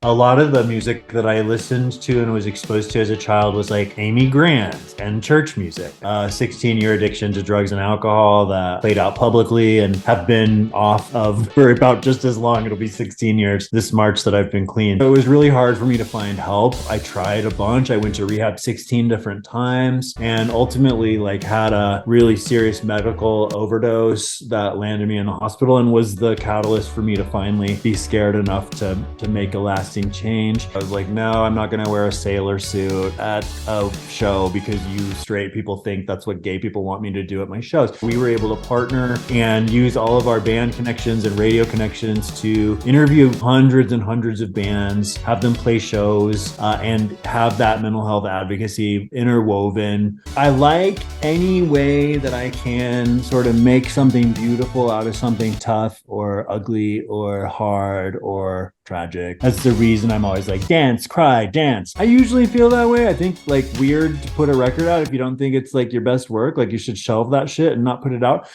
A lot of the music that I listened to and was exposed to as a child was like Amy Grant and church music. 16-year addiction to drugs and alcohol that played out publicly and have been off of for about just as long. It'll be 16 years this March that I've been clean. So it was really hard for me to find help. I tried a bunch. I went to rehab 16 different times and ultimately like had a really serious medical overdose that landed me in the hospital and was the catalyst for me to finally be scared enough to make a lasting change. I was like, no, I'm not gonna wear a sailor suit at a show because you straight people think that's what gay people want me to do at my shows. We were able to partner and use all of our band connections and radio connections to interview hundreds and hundreds of bands, have them play shows, and have that mental health advocacy interwoven. I like any way that I can sort of make something beautiful out of something tough or ugly or hard or tragic. That's the reason I'm always like, dance, cry, dance. I usually feel that way. I think like weird to put a record out if you don't think it's like your best work. Like you should shelve that shit and not put it out.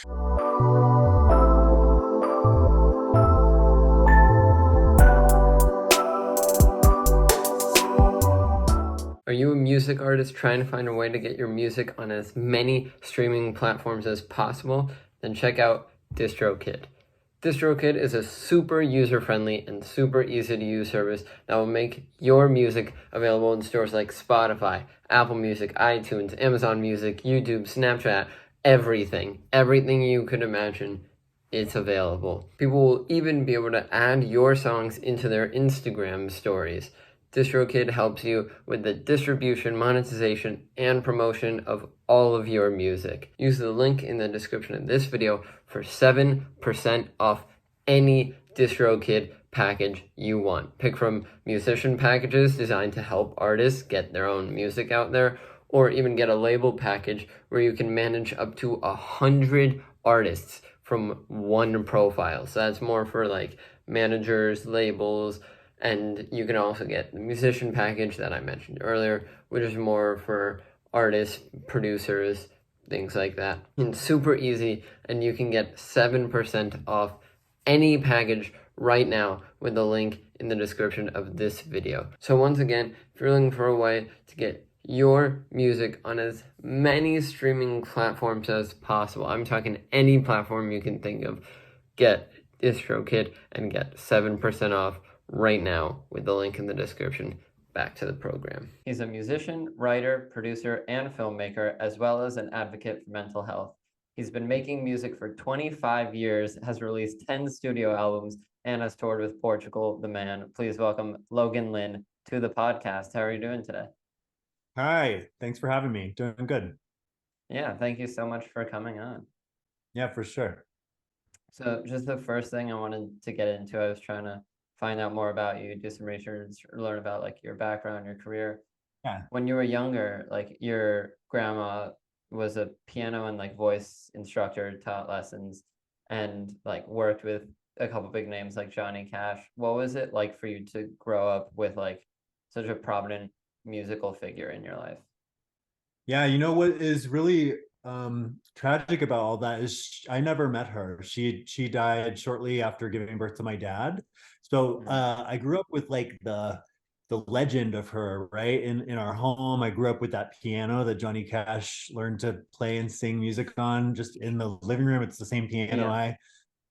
Are you a music artist trying to find a way to get your music on as many streaming platforms as possible? Then check out DistroKid. DistroKid is a super user-friendly and super easy-to-use service that will make your music available in stores like Spotify, Apple Music, iTunes, Amazon Music, YouTube, Snapchat, everything. Everything you could imagine, it's available. People will even be able to add your songs into their Instagram stories. DistroKid helps you with the distribution, monetization, and promotion of all of your music. Use the link in the description of this video for 7% off any DistroKid package you want. Pick from musician packages designed to help artists get their own music out there, or even get a label package where you can manage up to 100 artists from one profile. So that's more for like managers, labels, and you can also get the musician package that I mentioned earlier, which is more for artists, producers, things like that. It's super easy, and you can get 7% off any package right now with the link in the description of this video. So once again, if you're looking for a way to get your music on as many streaming platforms as possible, I'm talking any platform you can think of, get DistroKid and get 7% off right now with the link in the description. Back to the program. He's a musician, writer, producer, and filmmaker, as well as an advocate for mental health. He's been making music for 25 years, has released 10 studio albums, and has toured with Portugal, the man. Please welcome Logan Lynn to the podcast. How are you doing today? Hi, thanks for having me. Doing good. Yeah, thank you so much for coming on. Yeah, for sure. So just the first thing I wanted to get into, I was trying to find out more about you, do some research, learn about like your background, your career. Yeah. When you were younger, like your grandma was a piano and like voice instructor, taught lessons, and like worked with a couple big names like Johnny Cash. What was it like for you to grow up with like such a prominent musical figure in your life? Yeah, you know what is really tragic about all that is I never met her. She died shortly after giving birth to my dad. So I grew up with like the legend of her, right? In our home, I grew up with that piano that Johnny Cash learned to play and sing music on just in the living room. It's the same piano Yeah. I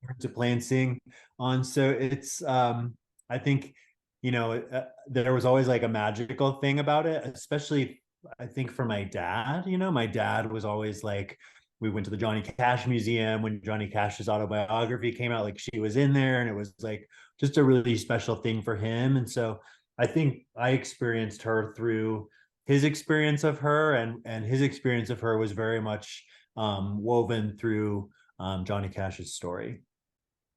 learned to play and sing on. So it's I think there was always like a magical thing about it, especially I think for my dad. My dad was always like, we went to the Johnny Cash museum when Johnny Cash's autobiography came out, like she was in there, and it was like just a really special thing for him. And so I think I experienced her through his experience of her, and his experience of her was very much woven through Johnny Cash's story.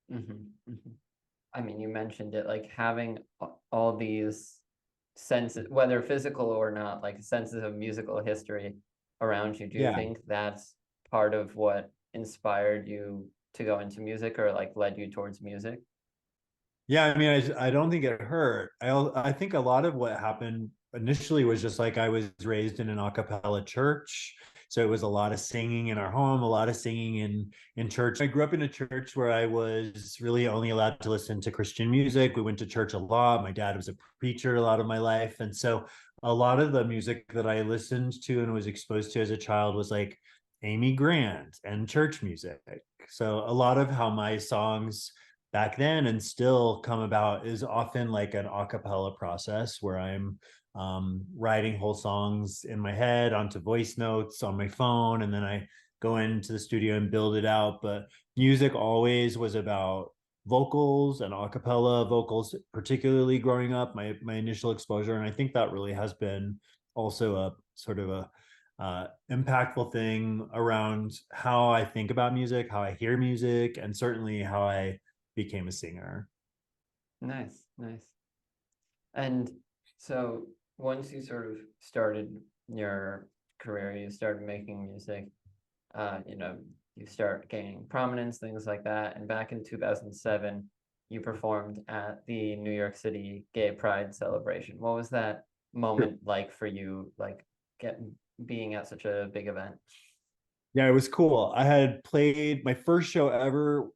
Mm-hmm. Mm-hmm. I mean, you mentioned it, like having all these senses, whether physical or not, like senses of musical history around you. Do you Yeah. think that's part of what inspired you to go into music or like led you towards music? Yeah, I mean, I don't think it hurt. I think a lot of what happened initially was just like I was raised in an a cappella church, So it was a lot of singing in our home, a lot of singing in church. I grew up in a church where I was really only allowed to listen to Christian music. We went to church a lot. My dad was a preacher a lot of my life. And so a lot of the music that I listened to and was exposed to as a child was like Amy Grant and church music. So a lot of how my songs back then and still come about is often like an a cappella process where I'm writing whole songs in my head onto voice notes on my phone, and then I go into the studio and build it out. But music always was about vocals and a cappella vocals, particularly growing up, my initial exposure. And I think that really has been also a sort of a impactful thing around how I think about music, how I hear music, and certainly how I became a singer. Nice, nice. And so once you sort of started your career, you started making music, you know, you start gaining prominence, things like that. And back in 2007, you performed at the New York City Gay Pride celebration. What was that moment like for you, like being at such a big event? Yeah, it was cool. I had played my first show ever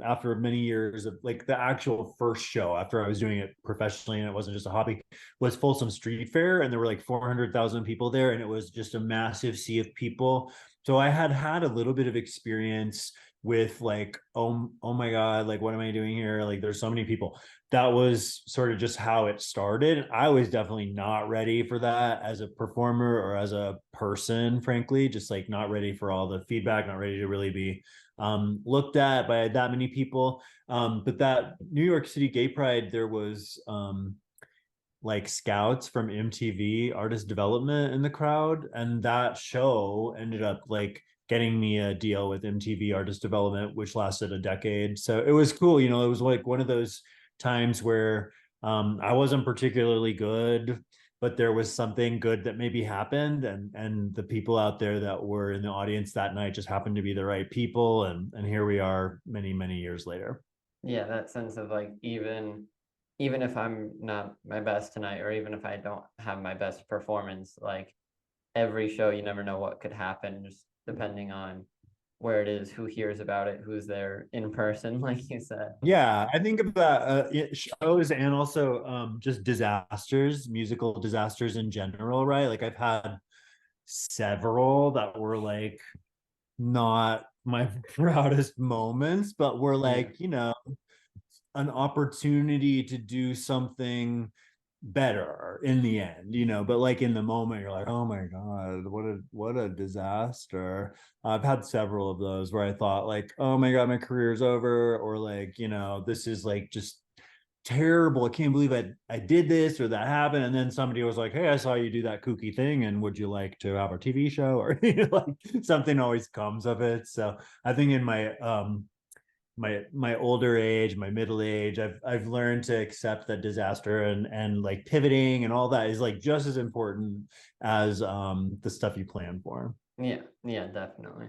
after many years of like the actual first show after I was doing it professionally and it wasn't just a hobby was Folsom Street Fair, and there were like 400,000 people there, and it was just a massive sea of people. So I had had a little bit of experience with like, oh my God, like what am I doing here? Like there's so many people. That was sort of just how it started. I was definitely not ready for that as a performer or as a person, frankly, just like not ready for all the feedback, not ready to really be looked at by that many people. But that New York City Gay Pride, there was like scouts from MTV Artist Development in the crowd, and that show ended up like getting me a deal with MTV Artist Development, which lasted a decade. So it was cool. You know, it was like one of those times where I wasn't particularly good, but there was something good that maybe happened, and the people out there that were in the audience that night just happened to be the right people, and here we are many years later. Yeah, that sense of like even if I'm not my best tonight, or even if I don't have my best performance, like every show, you never know what could happen, just depending on where it is, who hears about it, who's there in person, like you said. Yeah, I think about shows and also just disasters, musical disasters in general, right? Like I've had several that were like not my proudest moments, but were Yeah. like, you know, an opportunity to do something better in the end, you know. But like in the moment you're like, oh my God, what a disaster. I've had several of those where I thought like, oh my God, my career's over, or like, you know, this is like just terrible. I can't believe I did this or that happened. And then somebody was like, hey, I saw you do that kooky thing, and would you like to have a TV show? Or you know, like something always comes of it. So I think in my older age, my middle age, I've learned to accept that disaster and like pivoting and all that is like just as important as the stuff you plan for. Yeah, yeah, definitely.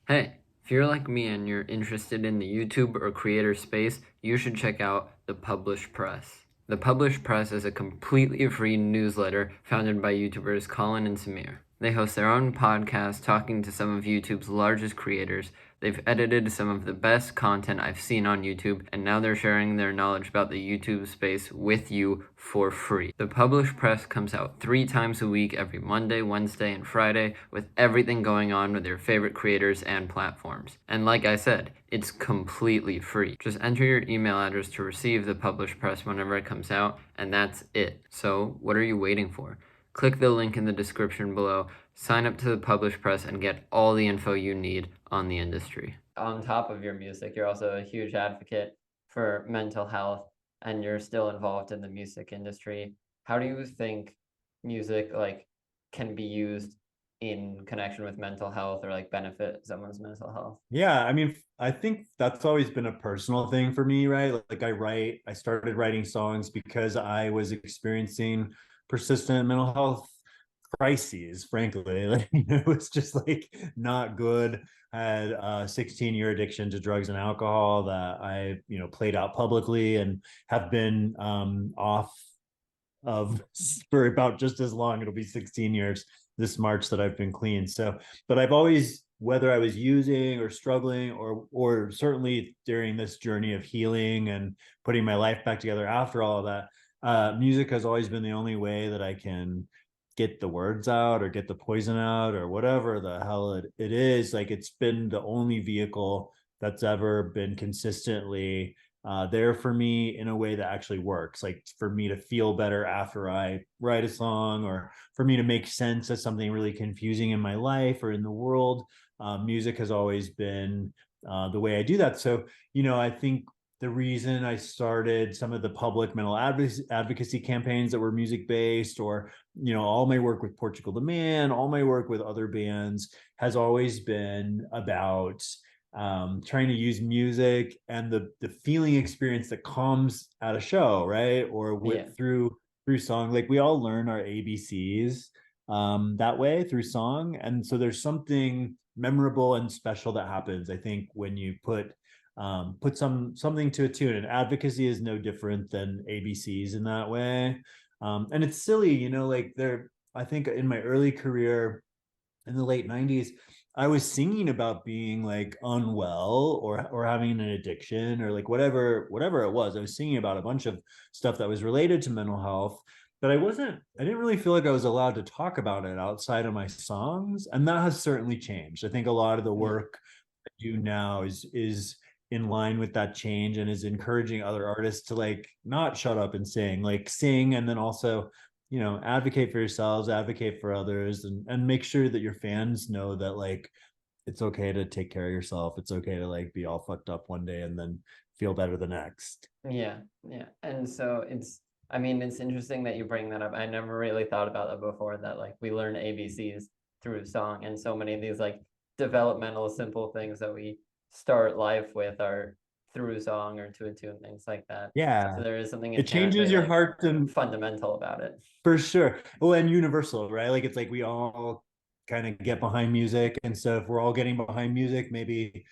Hey, if you're like me and you're interested in the YouTube or creator space, you should check out The Published Press. The Published Press is a completely free newsletter founded by YouTubers Colin and Samir. They host their own podcast talking to some of YouTube's largest creators. They've edited some of the best content I've seen on YouTube, and now they're sharing their knowledge about the YouTube space with you for free. The Published Press comes out 3 times a week, every Monday, Wednesday, and Friday, with everything going on with your favorite creators and platforms. And like I said, it's completely free. Just enter your email address to receive the Published Press whenever it comes out, and that's it. So what are you waiting for? Click the link in the description below, sign up to the Published Press, and get all the info you need on the industry. On top of your music, you're also a huge advocate for mental health, and you're still involved in the music industry. How do you think music like can be used in connection with mental health, or like benefit someone's mental health? Yeah, I mean, I think that's always been a personal thing for me, right? Like I started writing songs because I was experiencing persistent mental health crises, frankly. Like, you know, it was just like not good. I had a 16-year addiction to drugs and alcohol that I, you know, played out publicly and have been off of for about just as long. It'll be 16 years this March that I've been clean. So, but I've always, whether I was using or struggling, or certainly during this journey of healing and putting my life back together after all of that, music has always been the only way that I can get the words out or get the poison out or whatever the hell it is. Like, it's been the only vehicle that's ever been consistently there for me in a way that actually works. Like, for me to feel better after I write a song, or for me to make sense of something really confusing in my life or in the world. Music has always been the way I do that. So, I think the reason I started some of the public mental advocacy campaigns that were music based, or all my work with Portugal the Man, all my work with other bands, has always been about trying to use music and the feeling experience that comes at a show, right? Or Yeah. through song. Like, we all learn our ABCs that way through song, and so there's something memorable and special that happens, I think, when you put something to a tune. And advocacy is no different than ABCs in that way. And it's silly, like, I think in my early career in the late 90s, I was singing about being like unwell, or having an addiction, or like whatever it was. I was singing about a bunch of stuff that was related to mental health, but I didn't really feel like I was allowed to talk about it outside of my songs. And that has certainly changed. I think a lot of the Yeah. work I do now is in line with that change, and is encouraging other artists to, like, not shut up and sing, like sing, and then also advocate for yourselves, advocate for others, and make sure that your fans know that, like, it's okay to take care of yourself. It's okay to, like, be all fucked up one day and then feel better the next. Yeah, yeah. And so I mean, it's interesting that you bring that up. I never really thought about that before, that like we learn ABCs through song, and so many of these like developmental simple things that we start life with are through song or to a tune, things like that. So Yeah. there is something It inherently changes your like heart, and fundamental about it. for sure. Well, and universal, right? Like, it's like we all kind of get behind music. And so if we're all getting behind music, maybe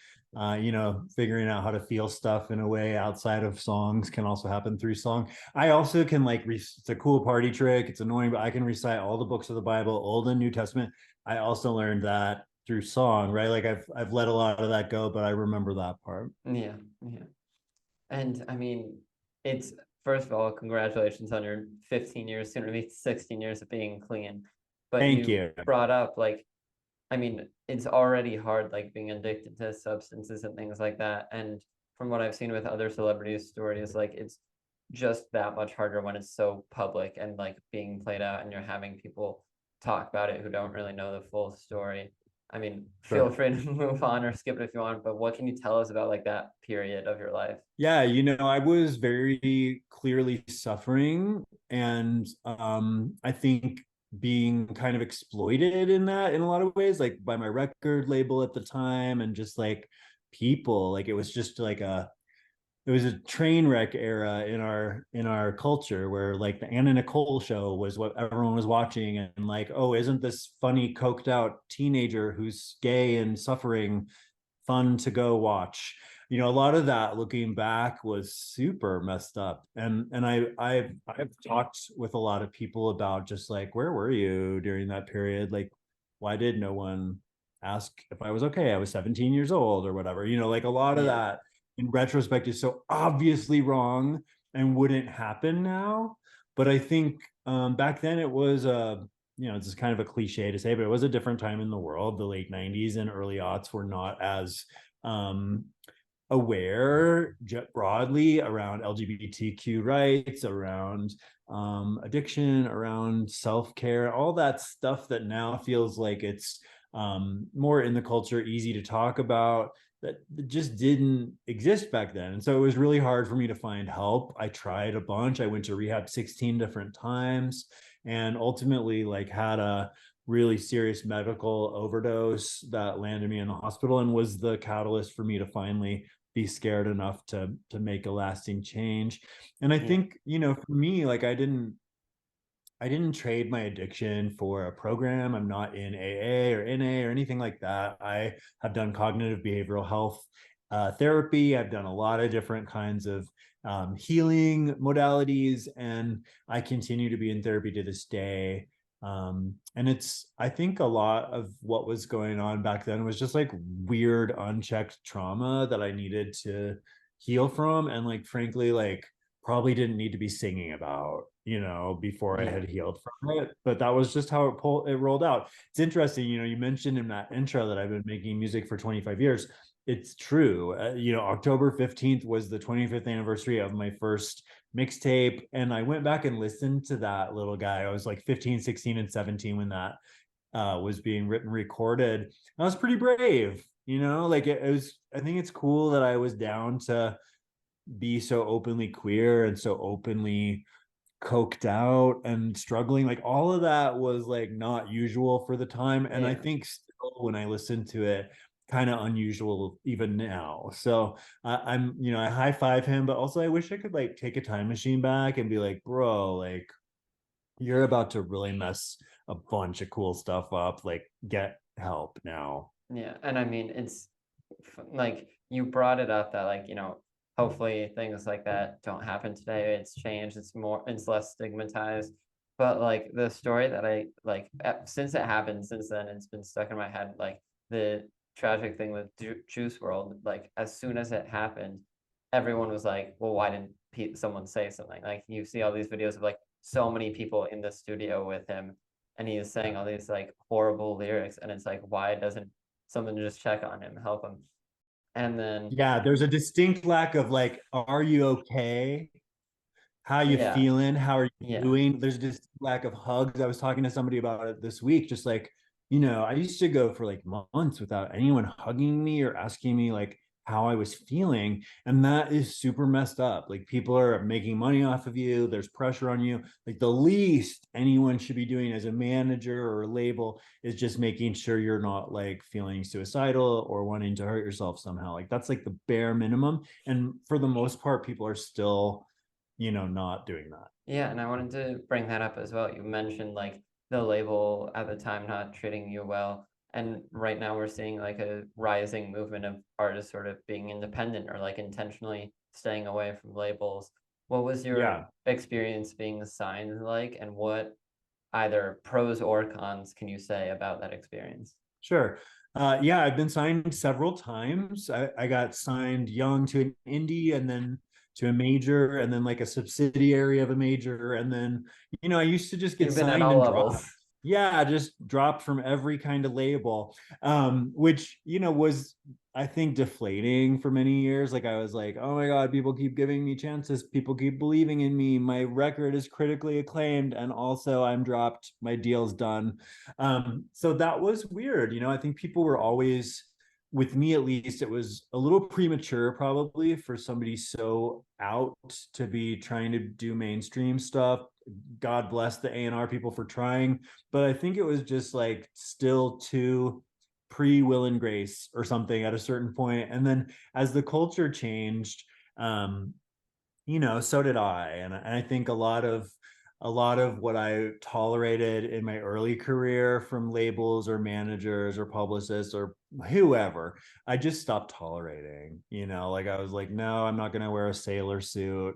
figuring out how to feel stuff in a way outside of songs can also happen through song. I also can, like, it's a cool party trick. It's annoying, but I can recite all the books of the Bible, Old and New Testament. I also learned that through song, right? Like, I've let a lot of that go, but I remember that part. Yeah, yeah. And I mean, it's first of all, congratulations on your 15 years, soon to be 16 years of being clean. But Thank you you. brought up like, I mean, it's already hard like being addicted to substances and things like that. And from what I've seen with other celebrities' stories, like it's just that much harder when it's so public and like being played out and you're having people talk about it who don't really know the full story. I mean, feel Sure. free to move on or skip it if you want, but what can you tell us about like that period of your life? Yeah, I was very clearly suffering, and I think being kind of exploited in that, in a lot of ways, like by my record label at the time, and just like people. Like, it was just like it was a train wreck era in our culture, where like the Anna Nicole show was what everyone was watching, and like, oh, isn't this funny coked out teenager who's gay and suffering fun to go watch? A lot of that, looking back, was super messed up. And I've talked with a lot of people about, just like, where were you during that period? Like, why did no one ask if I was okay? I was 17 years old or whatever. Like, a lot of Yeah. that in retrospect is so obviously wrong and wouldn't happen now. But I think back then it was it's kind of a cliche to say, but it was a different time in the world. The late 90s and early aughts were not as um, aware broadly around LGBTQ rights, around addiction, around self-care, all that stuff that now feels like it's more in the culture, easy to talk about, that just didn't exist back then. And so it was really hard for me to find help. I tried a bunch. I went to rehab 16 different times, and ultimately, like, had a really serious medical overdose that landed me in the hospital, and was the catalyst for me to finally be scared enough to make a lasting change. And I Yeah. think, for me, like, I didn't trade my addiction for a program. I'm not in AA or NA or anything like that. I have done cognitive behavioral health therapy. I've done a lot of different kinds of healing modalities, and I continue to be in therapy to this day. And I think a lot of what was going on back then was just like weird, unchecked trauma that I needed to heal from. And like, frankly, like probably didn't need to be singing about, before I Yeah. had healed from it. But that was just how it rolled out. It's interesting, you mentioned in that intro that I've been making music for 25 years. It's true. October 15th was the 25th anniversary of my first mixtape. And I went back and listened to that little guy. I was like 15, 16, and 17 when that was being written, recorded. I was pretty brave, like it was, I think it's cool that I was down to be so openly queer and so openly coked out and struggling. Like all of that was like not usual for the time. And I Yeah. think still when I listen to it, kind of unusual even now. So I high five him, but also I wish I could like take a time machine back and be like, bro, like you're about to really mess a bunch of cool stuff up. Like get help now. Yeah, and I mean, like you brought it up that like, hopefully things like that don't happen today. It's changed, it's less stigmatized. But like the story that I like since it happened, since then it's been stuck in my head. Like the tragic thing with Juice World, like as soon as it happened, everyone was like, "Well, why didn't someone say something?" Like you see all these videos of like so many people in the studio with him, and he is saying all these like horrible lyrics, and it's like, why doesn't someone just check on him, help him? And then, Yeah, there's a distinct lack of like, are you okay? How you yeah, feeling? How are you yeah, doing? There's just lack of hugs. I was talking to somebody about it this week, just like, I used to go for like months without anyone hugging me or asking me like how I was feeling. And that is super messed up. Like people are making money off of you. There's pressure on you. Like the least anyone should be doing as a manager or a label is just making sure you're not like feeling suicidal or wanting to hurt yourself somehow. Like that's like the bare minimum. And for the most part, people are still not doing that. yeah. And I wanted to bring that up as well. You mentioned like the label at the time not treating you well. And right now we're seeing like a rising movement of artists sort of being independent or like intentionally staying away from labels. What was your Yeah, experience being signed like, and what either pros or cons can you say about that experience? sure. Yeah, I've been signed several times. I got signed young to an indie and then to a major and then like a subsidiary of a major. And then, I used to just get You've been at signed all and dropped. levels. Yeah, just dropped from every kind of label, which, was, I think, deflating for many years. Like I was like, oh my God, people keep giving me chances. People keep believing in me. My record is critically acclaimed. And also I'm dropped. My deal's done. So that was weird. I think people were always, with me at least, it was a little premature probably for somebody so out to be trying to do mainstream stuff. God bless the A&R people for trying, but I think it was just like still too pre Will and Grace or something at a certain point. And then as the culture changed, um, so did I. And I think a lot of what I tolerated in my early career from labels or managers or publicists or whoever, I just stopped tolerating. Like I was like, no, I'm not gonna wear a sailor suit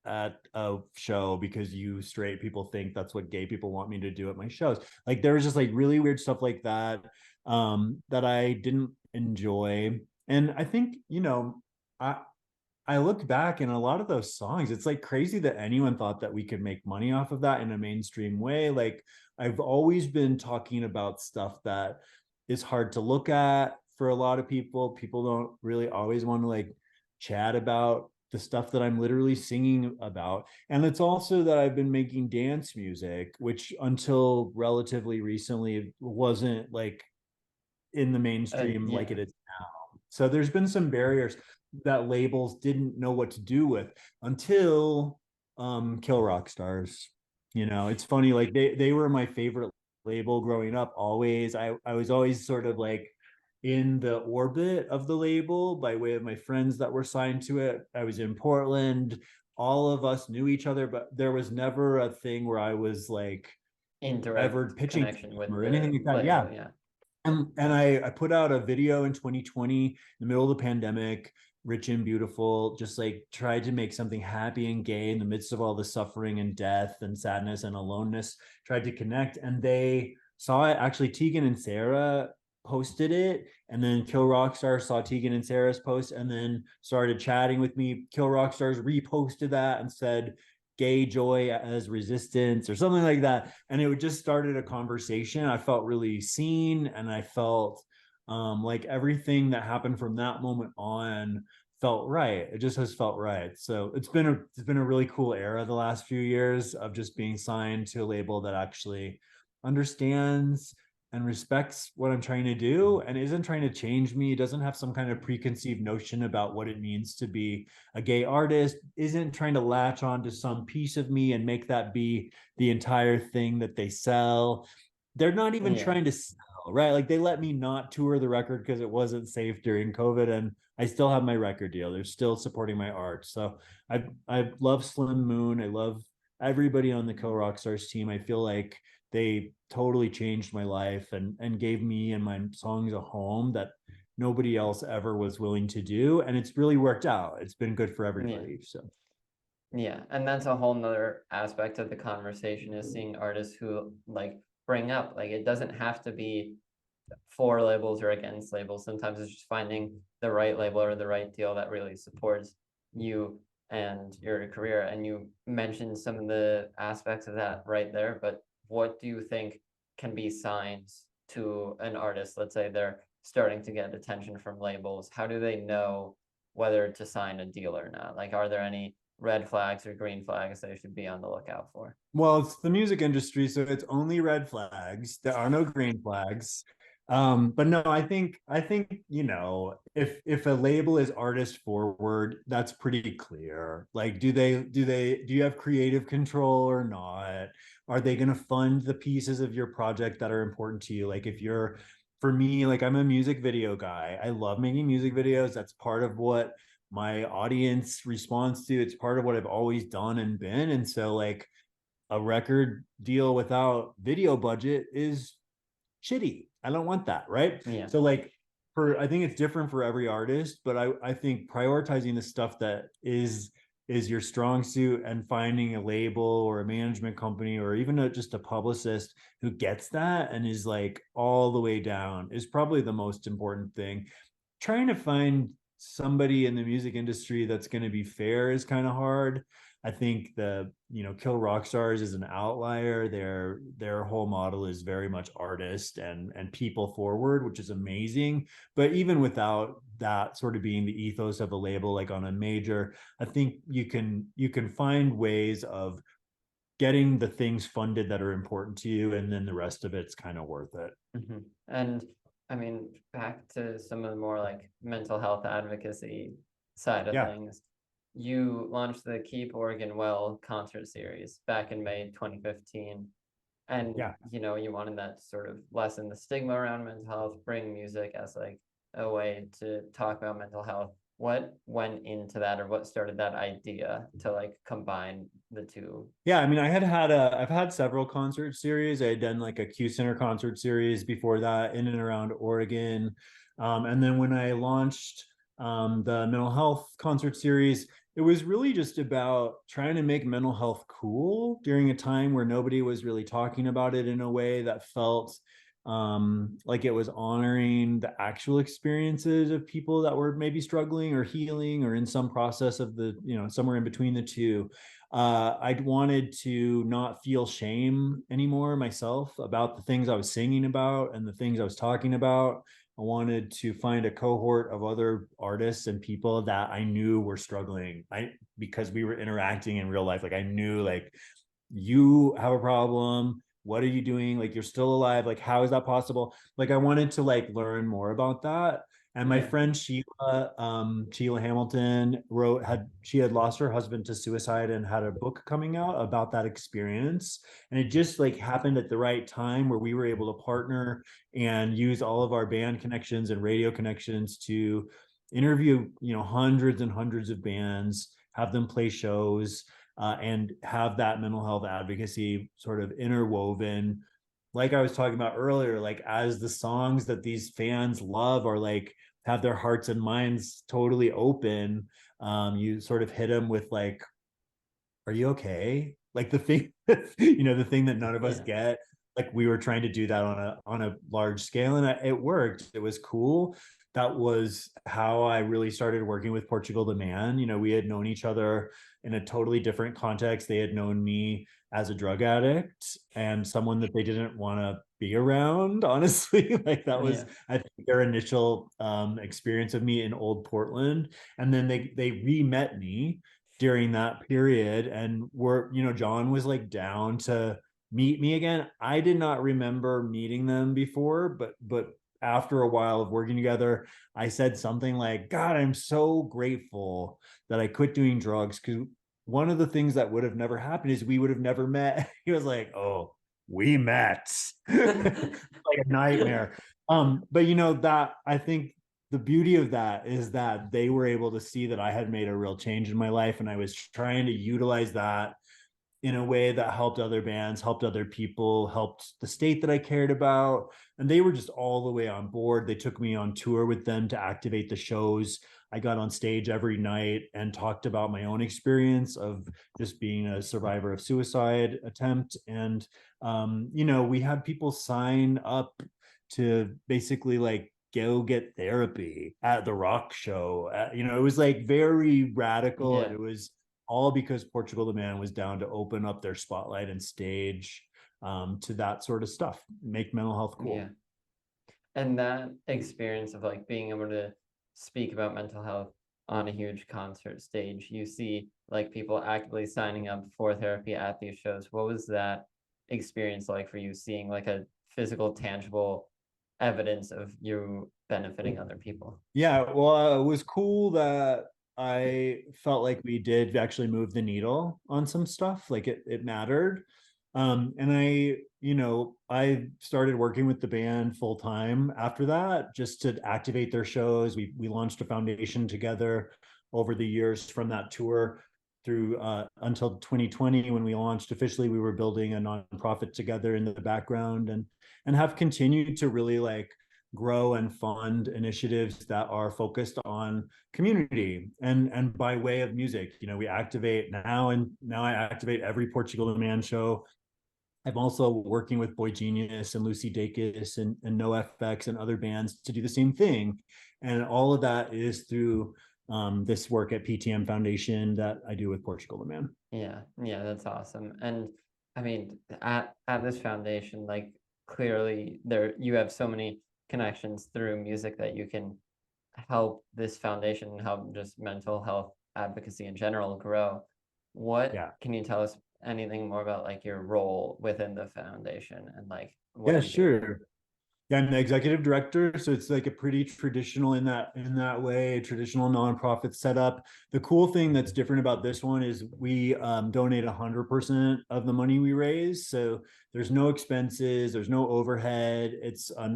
at a show because you straight people think that's what gay people want me to do at my shows. Like there was just like really weird stuff like that that I didn't enjoy. And I think, I I look back and a lot of those songs, it's like crazy that anyone thought that we could make money off of that in a mainstream way. Like I've always been talking about stuff that is hard to look at for a lot of people. People don't really always want to like chat about the stuff that I'm literally singing about. And it's also that I've been making dance music, which until relatively recently wasn't like in the mainstream like Yeah. it is now. So there's been some barriers that labels didn't know what to do with until Kill Rock Stars. It's funny, like they were my favorite label growing up always. I was always sort of like in the orbit of the label by way of my friends that were signed to it. I was in Portland. All of us knew each other, but there was never a thing where I was like In ever direct pitching to connection them with or anything the like that. label, Yeah. yeah. And I put out a video in 2020, in the middle of the pandemic, Rich and Beautiful, just like tried to make something happy and gay in the midst of all the suffering and death and sadness and aloneness, tried to connect. And they saw it. Actually, Tegan and Sarah posted it. And then Kill Rockstar saw Tegan and Sarah's post and then started chatting with me. Kill Rockstars reposted that and said, gay joy as resistance or something like that, and it just started a conversation. I felt really seen, and I felt like everything that happened from that moment on felt right. It just has felt right. So it's been a really cool era the last few years of just being signed to a label that actually understands and respects what I'm trying to do and isn't trying to change me. It doesn't have some kind of preconceived notion about what it means to be a gay artist, isn't trying to latch on to some piece of me and make that be the entire thing that they sell. They're not even Yeah. trying to sell, right? Like they let me not tour the record because it wasn't safe during COVID, and I still have my record deal. They're still supporting my art. So I love Slim Moon. I love everybody on the Co Rockstars team. I feel like they totally changed my life and gave me and my songs a home that nobody else ever was willing to do, and it's really worked out. It's been good for Yeah. everybody. So Yeah, and that's a whole nother aspect of the conversation is seeing artists who like bring up like it doesn't have to be for labels or against labels. Sometimes it's just finding the right label or the right deal that really supports you and your career. And you mentioned some of the aspects of that right there, but what do you think can be signs to an artist? Let's say they're starting to get attention from labels. How do they know whether to sign a deal or not? Like, are there any red flags or green flags they should be on the lookout for? well, it's the music industry, so it's only red flags. There are no green flags. But no, I think if a label is artist forward, that's pretty clear. Like, do you have creative control or not? Are they going to fund the pieces of your project that are important to you? Like, if you're, for me, like I'm a music video guy. I love making music videos. That's part of what my audience responds to. It's part of what I've always done and been. And so, like, a record deal without video budget is shitty. I don't want that, right? Yeah. So like for I think it's different for every artist, but I think prioritizing the stuff that is your strong suit and finding a label or a management company or even just a publicist who gets that and is like all the way down is probably the most important thing. Trying to find somebody in the music industry that's going to be fair is kind of hard. I think Kill Rock Stars is an outlier. Their whole model is very much artist and people forward, which is amazing. But even without that sort of being the ethos of a label, like on a major, I think you can find ways of getting the things funded that are important to you, and then the rest of it's kind of worth it. And I mean, back to some of the more like mental health advocacy side of Yeah, things, you launched the Keep Oregon Well concert series back in May 2015. And yeah. you wanted that to sort of lessen the stigma around mental health, bring music as like a way to talk about mental health. What went into that, or what started that idea to like combine the two? Yeah, I mean, I've had several concert series. I had done like a Q Center concert series before that in and around Oregon. And then when I launched the mental health concert series, it was really just about trying to make mental health cool during a time where nobody was really talking about it in a way that felt like it was honoring the actual experiences of people that were maybe struggling or healing or in some process of somewhere in between the two. I wanted to not feel shame anymore myself about the things I was singing about and the things I was talking about. I wanted to find a cohort of other artists and people that I knew were struggling. Because we were interacting in real life. Like I knew, like, you have a problem. What are you doing? Like, you're still alive. Like, how is that possible? Like, I wanted to like learn more about that. And my Yeah. friend Sheila Hamilton she had lost her husband to suicide and had a book coming out about that experience. And it just like happened at the right time where we were able to partner and use all of our band connections and radio connections to interview, hundreds and hundreds of bands, have them play shows, and have that mental health advocacy sort of interwoven like I was talking about earlier, like as the songs that these fans love are like have their hearts and minds totally open, you sort of hit them with like, are you okay? Like the thing, the thing that none of us Yeah. get. Like we were trying to do that on a large scale, and it worked. It was cool. That was how I really started working with Portugal the Man. We had known each other in a totally different context. They had known me as a drug addict and someone that they didn't want to be around, honestly. Like that was, Yeah. I think, their initial experience of me in old Portland. And then they re-met me during that period, and John was like down to meet me again. I did not remember meeting them before, but after a while of working together, I said something like, God, I'm so grateful that I quit doing drugs, because one of the things that would have never happened is we would have never met. He was like, oh, we met. Like a nightmare. But that, I think the beauty of that is that they were able to see that I had made a real change in my life, and I was trying to utilize that in a way that helped other bands, helped other people, helped the state that I cared about. And they were just all the way on board. They took me on tour with them to activate the shows. I got on stage every night and talked about my own experience of just being a survivor of suicide attempt. And, we had people sign up to basically like go get therapy at the rock show. It was like very radical, and Yeah. it was all because Portugal the Man was down to open up their spotlight and stage to that sort of stuff, make mental health Yeah. cool. And that experience of like being able to speak about mental health on a huge concert stage, you see like people actively signing up for therapy at these shows. What was that experience like for you, seeing like a physical, tangible evidence of you benefiting other people? Yeah, well, it was cool that I felt like we did actually move the needle on some stuff. Like it mattered. And I started working with the band full time after that, just to activate their shows. We launched a foundation together over the years from that tour through until 2020 when we launched officially. We were building a nonprofit together in the background, and have continued to really like grow and fund initiatives that are focused on community and by way of music. We activate now, and now I activate every Portugal the Man show. I'm also working with Boy Genius and Lucy Dacus and NoFX and other bands to do the same thing. And all of that is through this work at PTM Foundation that I do with Portugal the Man. Yeah, yeah, that's awesome. And I mean, at this foundation, like clearly there you have so many connections through music that you can help this foundation and help just mental health advocacy in general grow. What Yeah. can you tell us anything more about like your role within the foundation and like what Yeah, you do there? sure. Yeah, I'm the executive director, so it's like a pretty traditional in that way, traditional nonprofit setup. The cool thing that's different about this one is we donate 100% of the money we raise, so there's no expenses, there's no overhead. It's a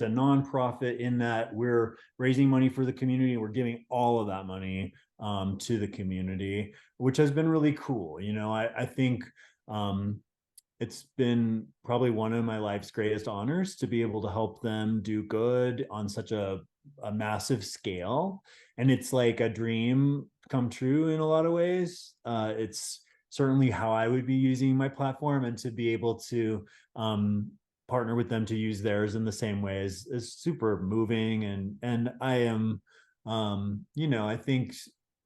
nonprofit in that we're raising money for the community. We're giving all of that money to the community, which has been really cool. I think. Um, it's been probably one of my life's greatest honors to be able to help them do good on such a massive scale. And it's like a dream come true in a lot of ways. It's certainly how I would be using my platform, and to be able to partner with them to use theirs in the same way is super moving. And I am, I think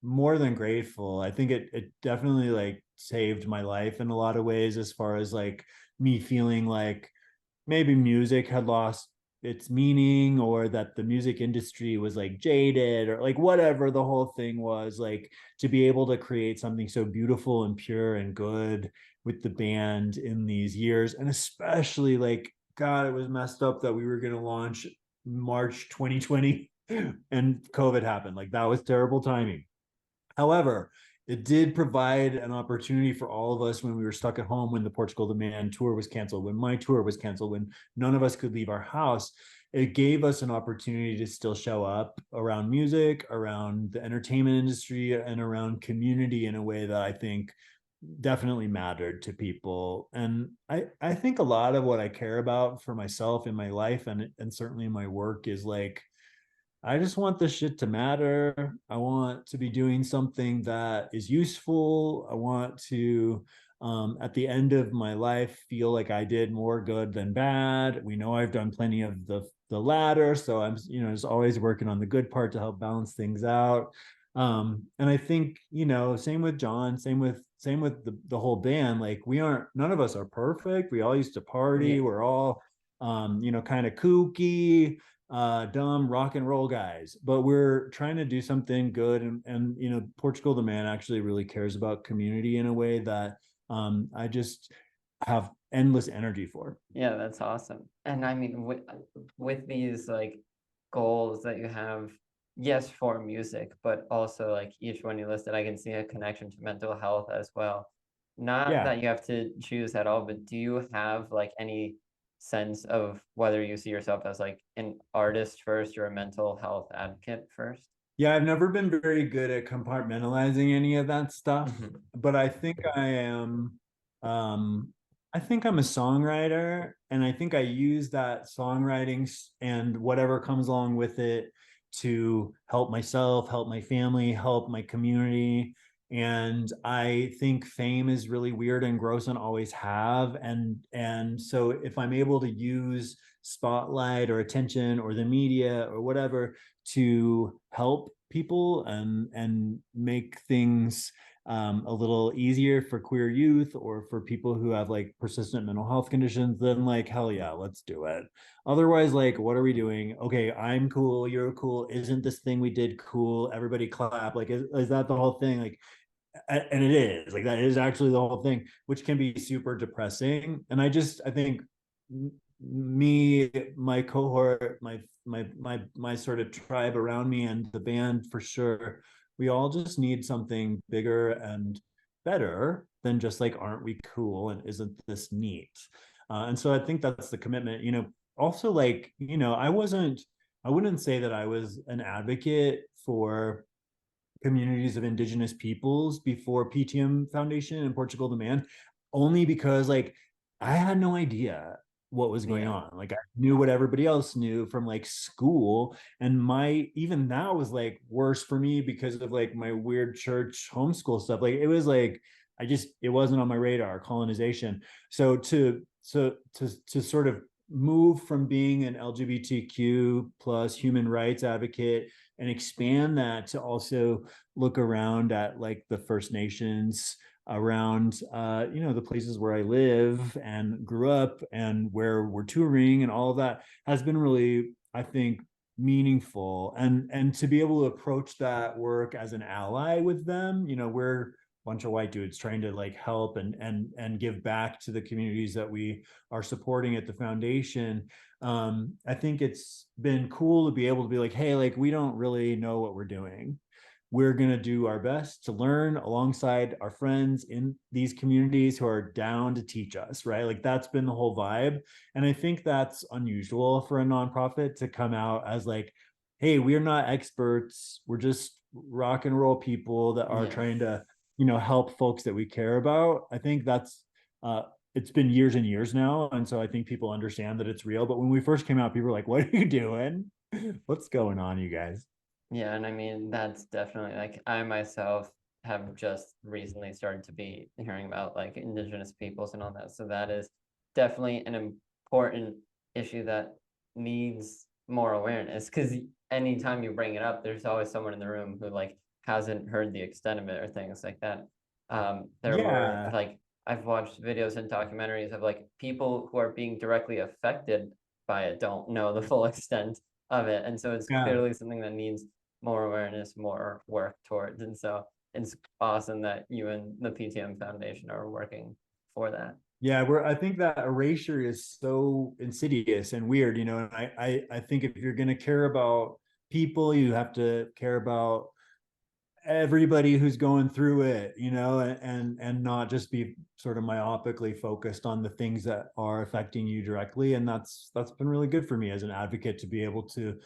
more than grateful. I think it definitely like saved my life in a lot of ways, as far as like me feeling like maybe music had lost its meaning, or that the music industry was like jaded, or like whatever the whole thing was. Like to be able to create something so beautiful and pure and good with the band in these years. And especially like, God, it was messed up that we were going to launch March 2020 and COVID happened. Like that was terrible timing. However, it did provide an opportunity for all of us when we were stuck at home, when the Portugal the Man tour was canceled, when my tour was canceled, when none of us could leave our house. It gave us an opportunity to still show up around music, around the entertainment industry, and around community in a way that I think definitely mattered to people. And I think think a lot of what I care about for myself in my life and certainly in my work is like I just want this shit to matter. I want to be doing something that is useful. I want to, at the end of my life, feel like I did more good than bad. We know I've done plenty of the latter, so I'm, just always working on the good part to help balance things out. And I think, same with John, same with the whole band. Like none of us are perfect. We all used to party. Yeah. We're all, kind of kooky, dumb rock and roll guys, but we're trying to do something good. And Portugal the Man actually really cares about community in a way that I just have endless energy for. Yeah, that's awesome. And I mean, with these like goals that you have, yes, for music, but also like each one you listed, I can see a connection to mental health as well. Not Yeah. that you have to choose at all, but do you have like any sense of whether you see yourself as like an artist first or a mental health advocate first? Yeah, I've never been very good at compartmentalizing any of that stuff, Hmm. but um I think I'm a songwriter, and I think I use that songwriting and whatever comes along with it to help myself, help my family, help my community. And I think fame is really weird and gross and always have. And so if I'm able to use spotlight or attention or the media or whatever to help people and make things a little easier for queer youth or for people who have like persistent mental health conditions, then like hell yeah, let's do it. Otherwise, like, what are we doing? Okay, I'm cool, you're cool. Isn't this thing we did cool? Everybody clap. Like, is that the whole thing? Like, and it is like that is actually the whole thing, which can be super depressing. And I think me, my cohort, my sort of tribe around me, and the band for sure, we all just need something bigger and better than just like, aren't we cool and isn't this neat? And so I think that's the commitment. Also, like, I wouldn't say that I was an advocate for communities of Indigenous peoples before PTM Foundation and Portugal the Man, only because like I had no idea what was going Yeah. on. Like I knew what everybody else knew from like school, and my even that was like worse for me because of like my weird church homeschool stuff. Like it was like it wasn't on my radar, colonization. So to sort of move from being an LGBTQ plus human rights advocate and expand that to also look around at like the First Nations around the places where I live and grew up and where we're touring, and all of that has been really, I think, meaningful. And to be able to approach that work as an ally with them, we're a bunch of white dudes trying to like help and give back to the communities that we are supporting at the foundation. I think it's been cool to be able to be like, hey, like we don't really know what we're doing. We're going to do our best to learn alongside our friends in these communities who are down to teach us, right? Like that's been the whole vibe. And I think that's unusual for a nonprofit to come out as like, hey, we're not experts. We're just rock and roll people that are Yeah. trying to, help folks that we care about. I think uh, it's been years and years now. And so I think people understand that it's real. But when we first came out, people were like, what are you doing? What's going on, you guys? Yeah, and I mean that's definitely like I myself have just recently started to be hearing about like Indigenous peoples and all that. So that is definitely an important issue that needs more awareness because anytime you bring it up, there's always someone in the room who like hasn't heard the extent of it or things like that. There were Yeah. like I've watched videos and documentaries of like people who are being directly affected by it don't know the full extent of it. And so it's Yeah. clearly something that needs more awareness, more work towards. And so it's awesome that you and the PTM Foundation are working for that. Yeah, I think that erasure is so insidious and weird, and I think if you're gonna care about people, you have to care about everybody who's going through it, and not just be sort of myopically focused on the things that are affecting you directly. And that's been really good for me as an advocate to be able to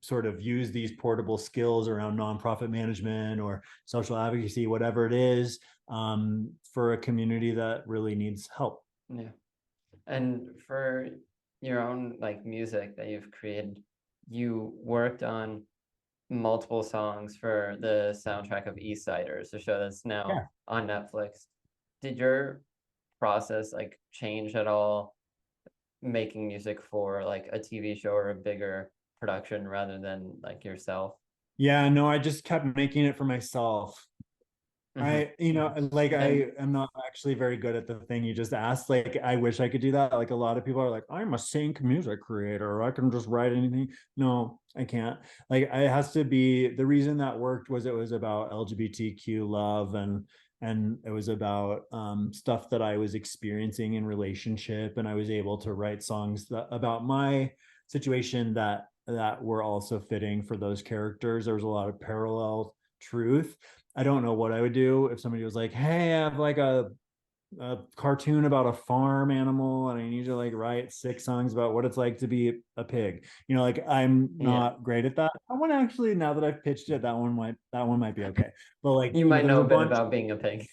sort of use these portable skills around nonprofit management or social advocacy, whatever it is, for a community that really needs help. Yeah. And for your own like music that you've created, you worked on multiple songs for the soundtrack of EastSiders, the show that's now Yeah. on Netflix. Did your process like change at all making music for like a TV show or a bigger production rather than like yourself? Yeah, no, I just kept making it for myself. Hmm. Like And I am not actually very good at the thing you just asked. Like I wish I could do that. Like a lot of people are like, I'm a sync music creator. I can just write anything. No, I can't. Like it has to be the reason that worked was it was about LGBTQ love and it was about stuff that I was experiencing in relationship and I was able to write songs about my situation that were also fitting for those characters. There was a lot of parallel truth. I don't know what I would do if somebody was like, "Hey, I have like a cartoon about a farm animal, and I need you to like write 6 songs about what it's like to be a pig." Like I'm yeah, not great at that. That one actually, now that I've pitched it, that one might be okay. But like, you might there's know a a bit bunch. about being a pig.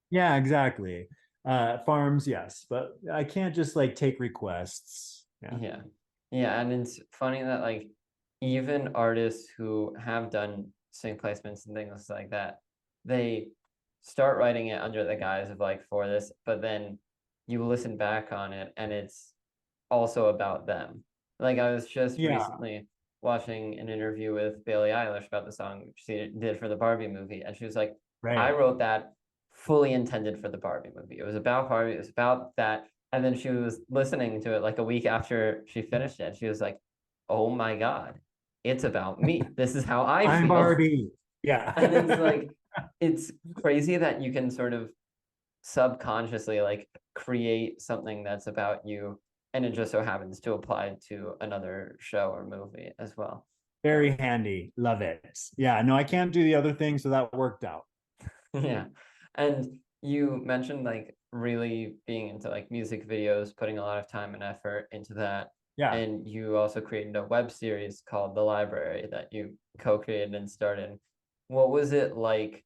Yeah, exactly. Farms, yes, but I can't just like take requests. Yeah. Yeah. Yeah, and it's funny that like even artists who have done sync placements and things like that, they start writing it under the guise of like for this, but then you listen back on it and it's also about them. Like I was just Yeah. recently watching an interview with Billie Eilish about the song she did for the Barbie movie, and she was like, I Right. wrote that fully intended for the Barbie movie. It was about Barbie, it was about that. And then she was listening to it like a week after she finished it. She was like, oh my God, it's about me. This is how I I'm feel. Barbie. And it's Yeah. like, it's crazy that you can sort of subconsciously like create something that's about you and it just so happens to apply to another show or movie as well. Very So handy. Love it. Yeah, no, I can't do the other thing, so that worked out. yeah. And you mentioned like really being into like music videos, putting a lot of time and effort into that. Yeah. And you also created a web series called The Library that you co-created and started. What was it like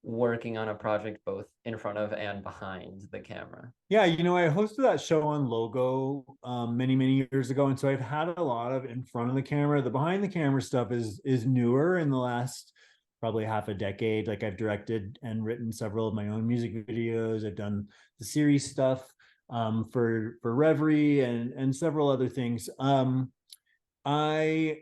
working on a project both in front of and behind the camera? Yeah, I hosted that show on Logo many, many years ago, and so I've had a lot of in front of the camera. The behind the camera stuff is newer in the last probably half a decade. Like I've directed and written several of my own music videos. I've done the series stuff for Reverie and several other things. I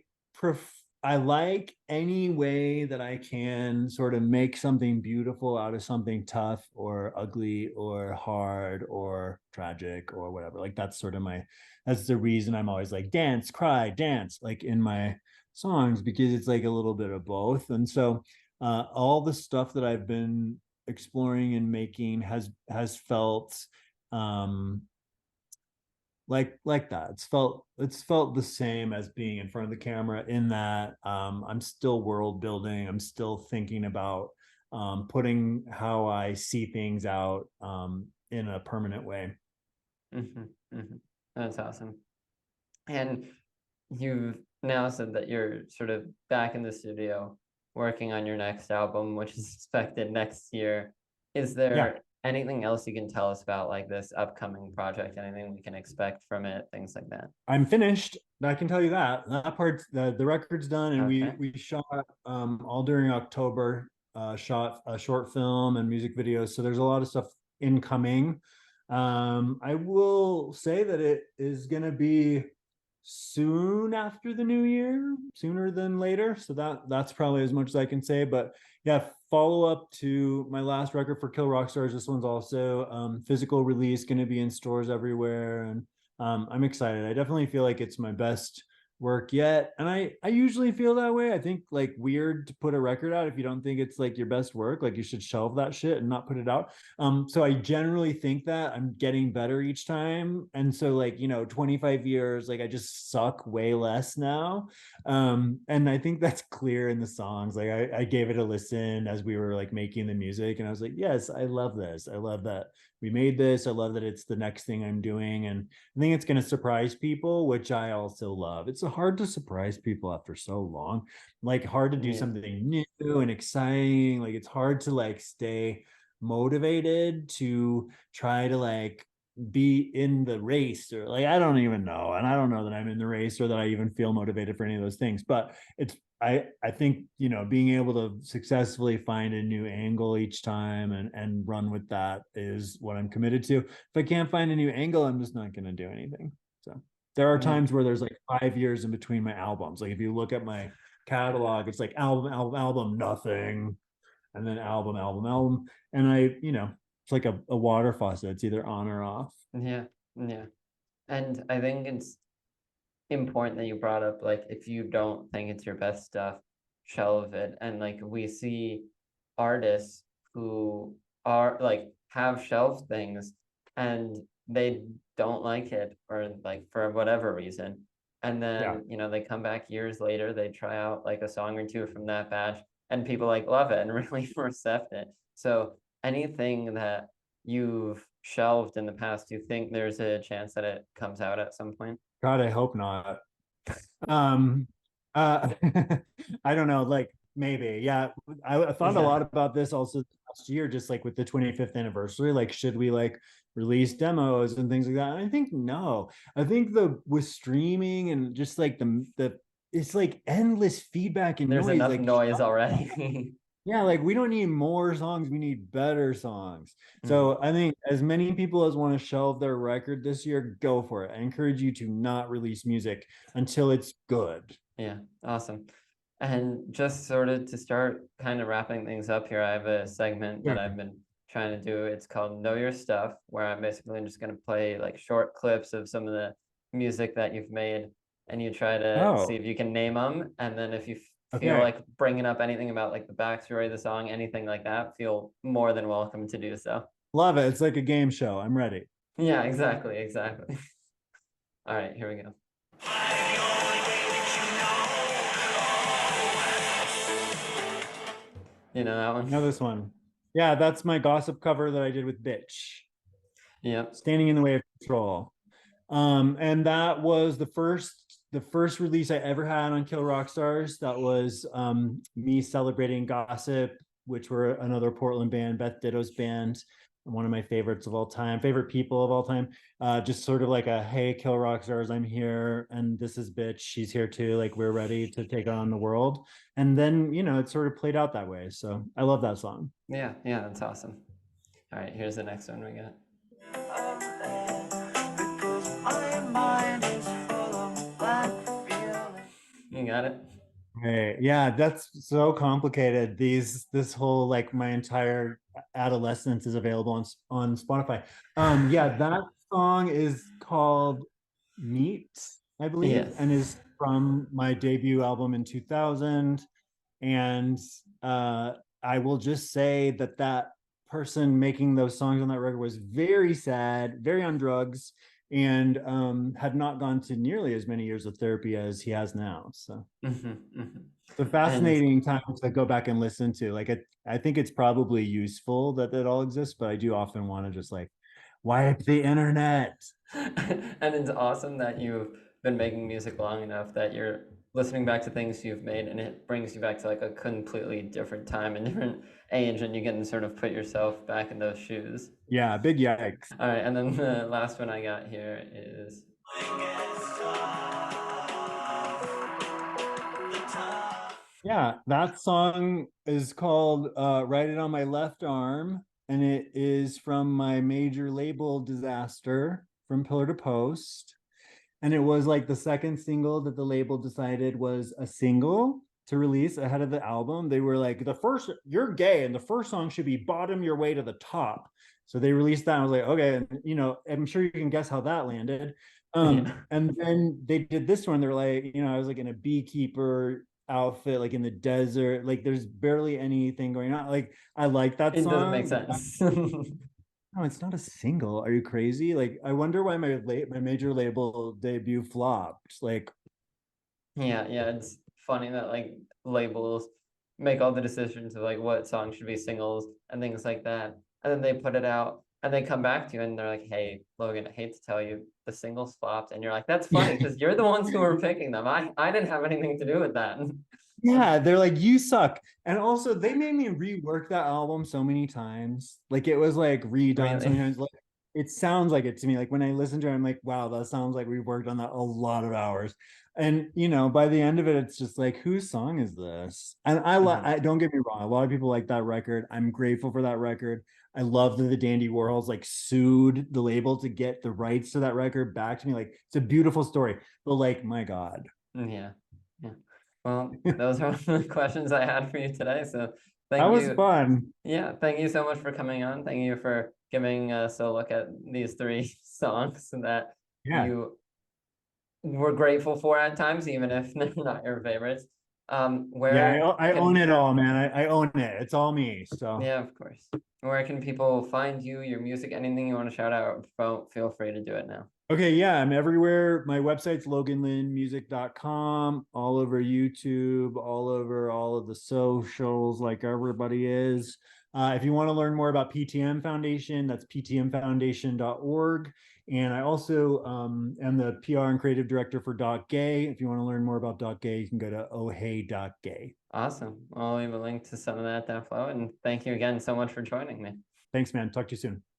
I like any way that I can sort of make something beautiful out of something tough or ugly or hard or tragic or whatever. Like that's the reason I'm always like dance, cry, dance, like in my songs because it's like a little bit of both. And so all the stuff that I've been exploring and making has felt um like that. It's felt the same as being in front of the camera in that I'm still world building. I'm still thinking about putting how I see things out in a permanent way. Hmm. Hmm. That's awesome. And you've now said that you're sort of back in the studio working on your next album, which is expected next year. Is Yeah, there anything else you can tell us about like this upcoming project? Anything we can expect from it? Things like that. I'm finished. I can tell you that part the record's done, and we Okay. we shot all during October. Shot a short film and music videos. So there's a lot of stuff incoming. I will say that it is going to be soon after the new year, sooner than later. So that's probably as much as I can say. But yeah, follow up to my last record for Kill Rock Stars. This one's also physical release, going to be in stores everywhere, and I'm excited. I definitely feel like it's my best work yet, and I usually feel that way. I think like weird to put a record out if you don't think it's like your best work. Like you should shelve that shit and not put it out. So I generally think that I'm getting better each time. And so like, 25 years, like I just suck way less now. And I think that's clear in the songs. Like I gave it a listen as we were like making the music and I was like, yes, I love this. I love that we made this. I love that it's the next thing I'm doing. And I think it's going to surprise people, which I also love. It's hard to surprise people after so long, like hard to do Yeah. something new and exciting. Like it's hard to like stay motivated to try to like be in the race, or like I don't even know, and I don't know that I'm in the race or that I even feel motivated for any of those things. But it's I think, you know, being able to successfully find a new angle each time and run with that is what I'm committed to. If I can't find a new angle, I'm just not going to do anything. So there are Yeah. times where there's like 5 years in between my albums. Like if you look at my catalog, it's like album, album, album, nothing, and then album, album, album. And I, you know, it's like a water faucet. It's either on or off. Yeah. Yeah. And I think it's important that you brought up, like, if you don't think it's your best stuff, shelve it. And like we see artists who are like have shelved things and they don't like it, or like for whatever reason. And Yeah. then, they come back years later, they try out like a song or two from that batch and people like love it and really accept it. So anything that you've shelved in the past, do you think there's a chance that it comes out at some point? God, I hope not. Um, uh, I don't know, like maybe, yeah. I thought a Yeah. lot about this also last year, just like with the 25th anniversary. Like, should we like release demos and things like that? And I think no. I think the with streaming and just like the it's like endless feedback and There's noise. enough Like, noise already. yeah, like we don't need more songs, we need better songs. Mm, So I think as many people as want to shelve their record this year, go for it. I encourage you to not release music until it's good. yeah, awesome. And just sort of to start kind of wrapping things up here, I have a segment that I've Sure. been trying to do. It's called Know Your Stuff, where I'm basically just going to play like short clips of some of the music that you've made, and you try to see Oh, if you can name them. And then if you feel okay. like bringing up anything about like the backstory of the song, anything like that, feel more than welcome to do so. Love it. It's like a game show. I'm ready. Yeah, exactly, exactly. All right, here we go. You know that Now one? this one. Yeah, that's my gossip cover that I did with Bitch. Yep. Standing in the Way of Control. And that was the first release I ever had on Kill Rock Stars. That was me celebrating Gossip, which were another Portland band, Beth Ditto's band, one of my favorites of all time, favorite people of all time. Just sort of like a hey, Kill Rock Stars, I'm here, and this is Bitch, she's here too. Like we're ready to take on the world. And then it sort of played out that way. So I love that song. Yeah, yeah, that's awesome. All right, here's the next one we got. You got it? Right. Yeah, that's so complicated. This whole like my entire adolescence is available on Spotify. Yeah, that song is called Meet, I believe, Yes. and is from my debut album in 2000. And I will just say that person making those songs on that record was very sad, very on drugs, and had not gone to nearly as many years of therapy as he has now. So it's a And fascinating time to go back and listen to. Like I think it's probably useful that it all exists, but I do often want to just like wipe the internet. and it's awesome that you've been making music long enough that you're listening back to things you've made and it brings you back to like a completely different time and different age and you can sort of put yourself back in those shoes. Yeah, big yikes. All right, and then the last one I got here is Yeah, that song is called Write It on My Left Arm, and it is from my major label disaster from Pillar to Post. And it was like the second single that the label decided was a single to release ahead of the album. They were like, you're gay, and the first song should be Bottom Your Way to the Top. So they released that. I was like, okay, and, I'm sure you can guess how that landed. yeah. And then they did this one. They're like, I was like in a beekeeper outfit, like in the desert. Like there's barely anything going on. Like I like that It doesn't make song. sense. No, it's not a single. Are you crazy? Like I wonder why my major label debut flopped. Like Yeah, yeah, it's funny that like labels make all the decisions of like what songs should be singles and things like that. And then they put it out and they come back to you and they're like, "Hey, Logan, I hate to tell you, the singles flopped." And you're like, "That's funny because you're the ones who were picking them. I didn't have anything to do with that." yeah, they're like, you suck. And also they made me rework that album so many times. Like it was like redone so many Really? times. Like it sounds like it to me. Like when I listen to it, I'm like, wow, that sounds like we worked on that a lot of hours. And by the end of it, it's just like, whose song is this? And I don't get me wrong, a lot of people like that record. I'm grateful for that record. I love that the Dandy Warhols like sued the label to get the rights to that record back to me. Like it's a beautiful story. But like, my God. Yeah. Yeah. Well, those are all the questions I had for you today. So That thank was you. fun. Yeah, thank you so much for coming on. Thank you for giving us a look at these three songs that Yeah. you were grateful for at times, even if they're not your favorites. Yeah, Where I own can, it all, man. I own it. It's all me. So yeah, of course. Where can people find you, your music, anything you want to shout out? Feel free to do it now. okay, yeah, I'm everywhere. My website's loganlynnmusic.com, all over YouTube, all over all of the socials, like everybody is. If you want to learn more about PTM Foundation, that's ptmfoundation.org. And I also am the PR and creative director for .gay. If you want to learn more about .gay, you can go to ohey.gay. Awesome. I'll leave a link to some of that down below. And thank you again so much for joining me. Thanks, man. Talk to you soon.